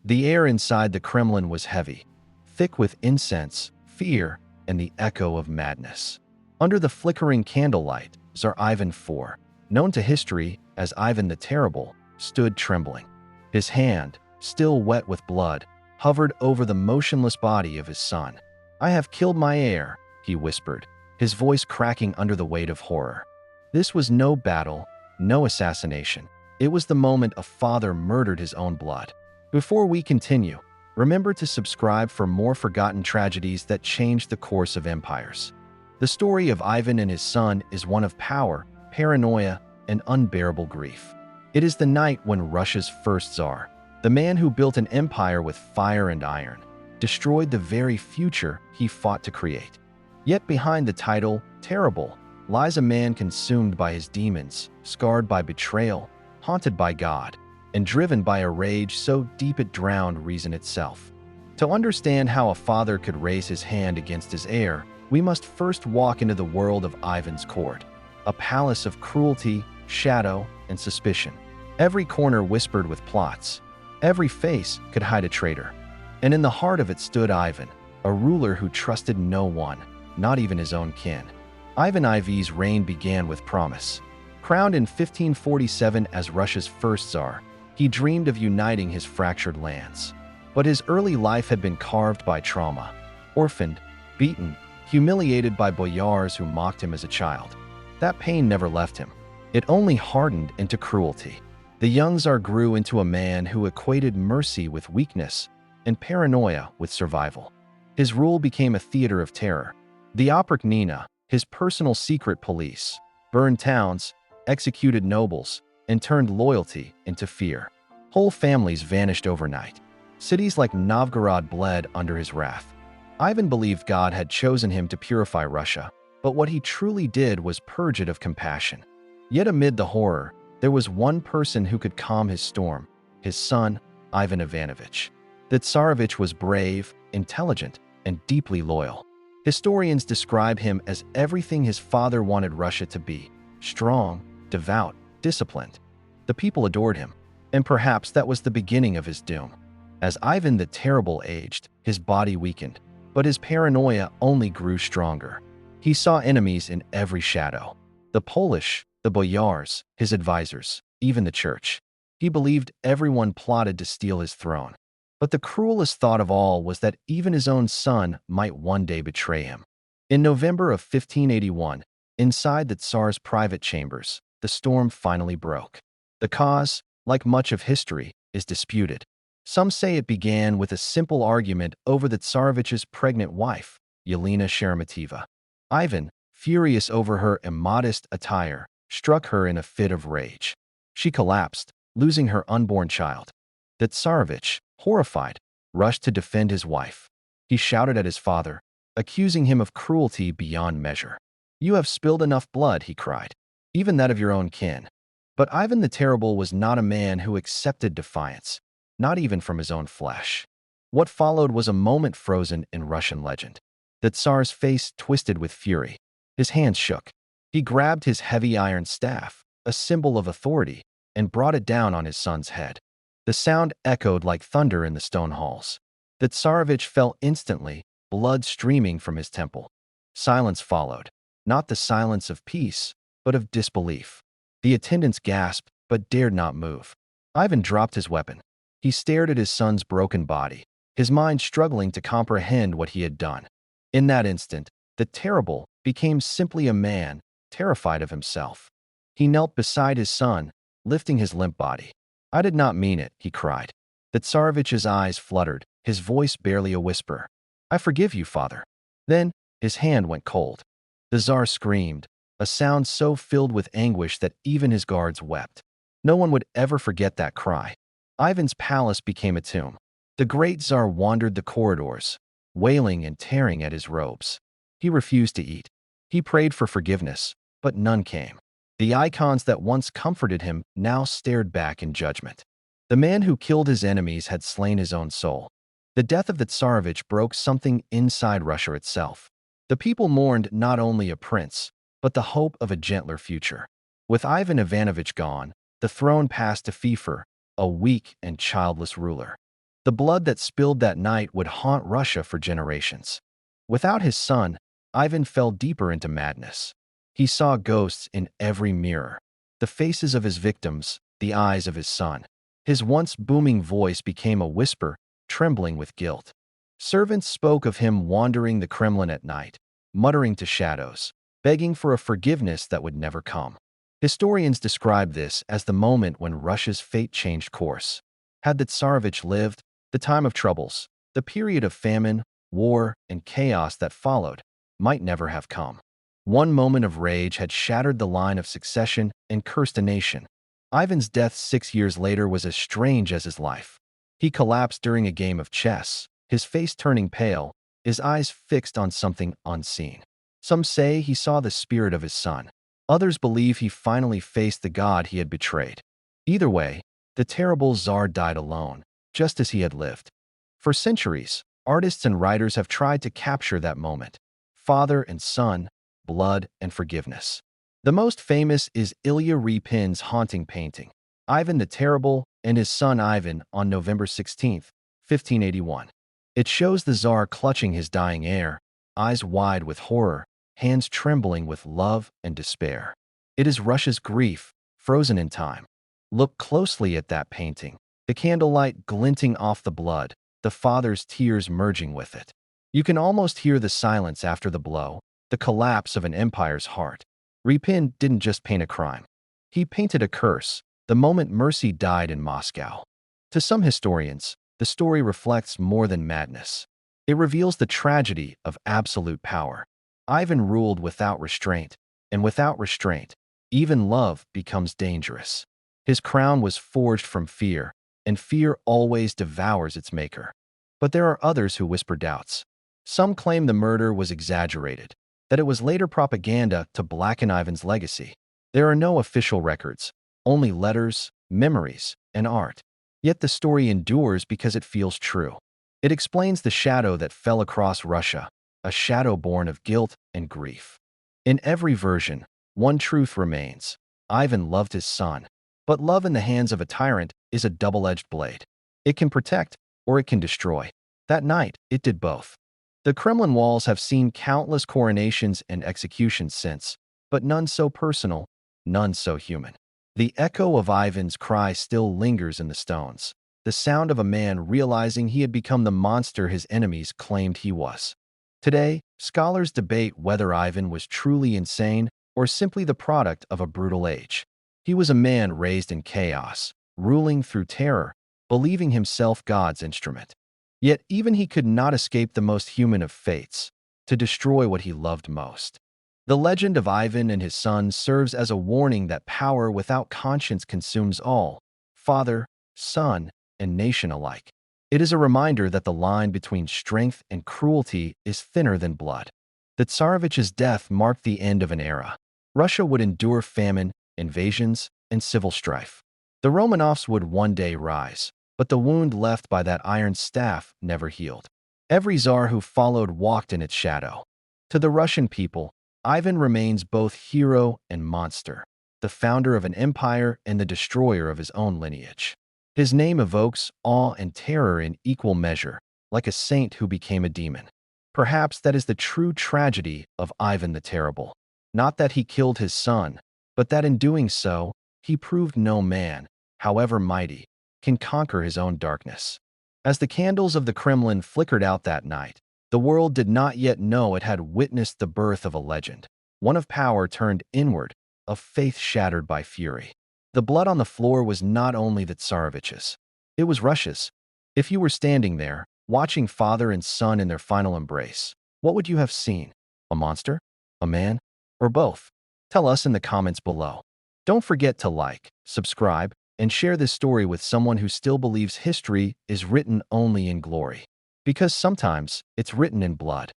The air inside the Kremlin was heavy, thick with incense, fear, and the echo of madness. Under the flickering candlelight, Tsar Ivan IV, known to history as Ivan the Terrible, stood trembling. His hand, still wet with blood, hovered over the motionless body of his son. "I have killed my heir," he whispered, his voice cracking under the weight of horror. This was no battle, no assassination. It was the moment a father murdered his own blood. Before we continue, remember to subscribe for more forgotten tragedies that changed the course of empires. The story of Ivan and his son is one of power, paranoia, and unbearable grief. It is the night when Russia's first Tsar, the man who built an empire with fire and iron, destroyed the very future he fought to create. Yet behind the title, Terrible, lies a man consumed by his demons, scarred by betrayal, haunted by God, and driven by a rage so deep it drowned reason itself. To understand how a father could raise his hand against his heir, we must first walk into the world of Ivan's court, a palace of cruelty, shadow, and suspicion. Every corner whispered with plots. Every face could hide a traitor. And in the heart of it stood Ivan, a ruler who trusted no one, not even his own kin. Ivan IV's reign began with promise. Crowned in 1547 as Russia's first Tsar, he dreamed of uniting his fractured lands. But his early life had been carved by trauma. Orphaned, beaten, humiliated by boyars who mocked him as a child. That pain never left him. It only hardened into cruelty. The young Tsar grew into a man who equated mercy with weakness and paranoia with survival. His rule became a theater of terror. The Oprichnina, his personal secret police, burned towns, executed nobles, and turned loyalty into fear. Whole families vanished overnight. Cities like Novgorod bled under his wrath. Ivan believed God had chosen him to purify Russia, but what he truly did was purge it of compassion. Yet amid the horror, there was one person who could calm his storm, his son, Ivan Ivanovich. The Tsarevich was brave, intelligent, and deeply loyal. Historians describe him as everything his father wanted Russia to be: strong, devout, disciplined. The people adored him, and perhaps that was the beginning of his doom. As Ivan the Terrible aged, his body weakened, but his paranoia only grew stronger. He saw enemies in every shadow: the Polish, the boyars, his advisors, even the church. He believed everyone plotted to steal his throne. But the cruelest thought of all was that even his own son might one day betray him. In November of 1581, inside the Tsar's private chambers, the storm finally broke. The cause, like much of history, is disputed. Some say it began with a simple argument over the Tsarevich's pregnant wife, Yelena Sheremeteva. Ivan, furious over her immodest attire, struck her in a fit of rage. She collapsed, losing her unborn child. The Tsarevich, horrified, rushed to defend his wife. He shouted at his father, accusing him of cruelty beyond measure. "You have spilled enough blood," he cried, "even that of your own kin." But Ivan the Terrible was not a man who accepted defiance, not even from his own flesh. What followed was a moment frozen in Russian legend. The Tsar's face twisted with fury. His hands shook. He grabbed his heavy iron staff, a symbol of authority, and brought it down on his son's head. The sound echoed like thunder in the stone halls. The Tsarevich fell instantly, blood streaming from his temple. Silence followed, not the silence of peace, but of disbelief. The attendants gasped, but dared not move. Ivan dropped his weapon. He stared at his son's broken body, his mind struggling to comprehend what he had done. In that instant, the Terrible became simply a man, terrified of himself. He knelt beside his son, lifting his limp body. "I did not mean it," he cried. The Tsarevich's eyes fluttered, his voice barely a whisper. "I forgive you, father." Then, his hand went cold. The Tsar screamed, a sound so filled with anguish that even his guards wept. No one would ever forget that cry. Ivan's palace became a tomb. The great Tsar wandered the corridors, wailing and tearing at his robes. He refused to eat. He prayed for forgiveness, but none came. The icons that once comforted him now stared back in judgment. The man who killed his enemies had slain his own soul. The death of the Tsarevich broke something inside Russia itself. The people mourned not only a prince, but the hope of a gentler future. With Ivan Ivanovich gone, the throne passed to Feofor, a weak and childless ruler. The blood that spilled that night would haunt Russia for generations. Without his son, Ivan fell deeper into madness. He saw ghosts in every mirror, the faces of his victims, the eyes of his son. His once booming voice became a whisper, trembling with guilt. Servants spoke of him wandering the Kremlin at night, muttering to shadows, begging for a forgiveness that would never come. Historians describe this as the moment when Russia's fate changed course. Had the Tsarevich lived, the time of troubles, the period of famine, war, and chaos that followed, might never have come. One moment of rage had shattered the line of succession and cursed a nation. Ivan's death 6 years later was as strange as his life. He collapsed during a game of chess, his face turning pale, his eyes fixed on something unseen. Some say he saw the spirit of his son. Others believe he finally faced the god he had betrayed. Either way, the terrible Tsar died alone, just as he had lived. For centuries, artists and writers have tried to capture that moment. Father and son, blood and forgiveness. The most famous is Ilya Repin's haunting painting, Ivan the Terrible and his son Ivan on November 16, 1581. It shows the Tsar clutching his dying heir, eyes wide with horror, hands trembling with love and despair. It is Russia's grief, frozen in time. Look closely at that painting, the candlelight glinting off the blood, the father's tears merging with it. You can almost hear the silence after the blow, the collapse of an empire's heart. Repin didn't just paint a crime. He painted a curse, the moment mercy died in Moscow. To some historians, the story reflects more than madness. It reveals the tragedy of absolute power. Ivan ruled without restraint, and without restraint, even love becomes dangerous. His crown was forged from fear, and fear always devours its maker. But there are others who whisper doubts. Some claim the murder was exaggerated, that it was later propaganda to blacken Ivan's legacy. There are no official records, only letters, memories, and art. Yet the story endures because it feels true. It explains the shadow that fell across Russia, a shadow born of guilt and grief. In every version, one truth remains. Ivan loved his son, but love in the hands of a tyrant is a double-edged blade. It can protect, or it can destroy. That night, it did both. The Kremlin walls have seen countless coronations and executions since, but none so personal, none so human. The echo of Ivan's cry still lingers in the stones, the sound of a man realizing he had become the monster his enemies claimed he was. Today, scholars debate whether Ivan was truly insane or simply the product of a brutal age. He was a man raised in chaos, ruling through terror, believing himself God's instrument. Yet even he could not escape the most human of fates, to destroy what he loved most. The legend of Ivan and his son serves as a warning that power without conscience consumes all, father, son, and nation alike. It is a reminder that the line between strength and cruelty is thinner than blood. The Tsarevich's death marked the end of an era. Russia would endure famine, invasions, and civil strife. The Romanovs would one day rise, but the wound left by that iron staff never healed. Every czar who followed walked in its shadow. To the Russian people, Ivan remains both hero and monster, the founder of an empire and the destroyer of his own lineage. His name evokes awe and terror in equal measure, like a saint who became a demon. Perhaps that is the true tragedy of Ivan the Terrible. Not that he killed his son, but that in doing so, he proved no man, however mighty, can conquer his own darkness. As the candles of the Kremlin flickered out that night, the world did not yet know it had witnessed the birth of a legend, one of power turned inward, of faith shattered by fury. The blood on the floor was not only the Tsarevich's, it was Russia's. If you were standing there, watching father and son in their final embrace, what would you have seen? A monster? A man? Or both? Tell us in the comments below. Don't forget to like, subscribe, and share this story with someone who still believes history is written only in glory. Because sometimes it's written in blood.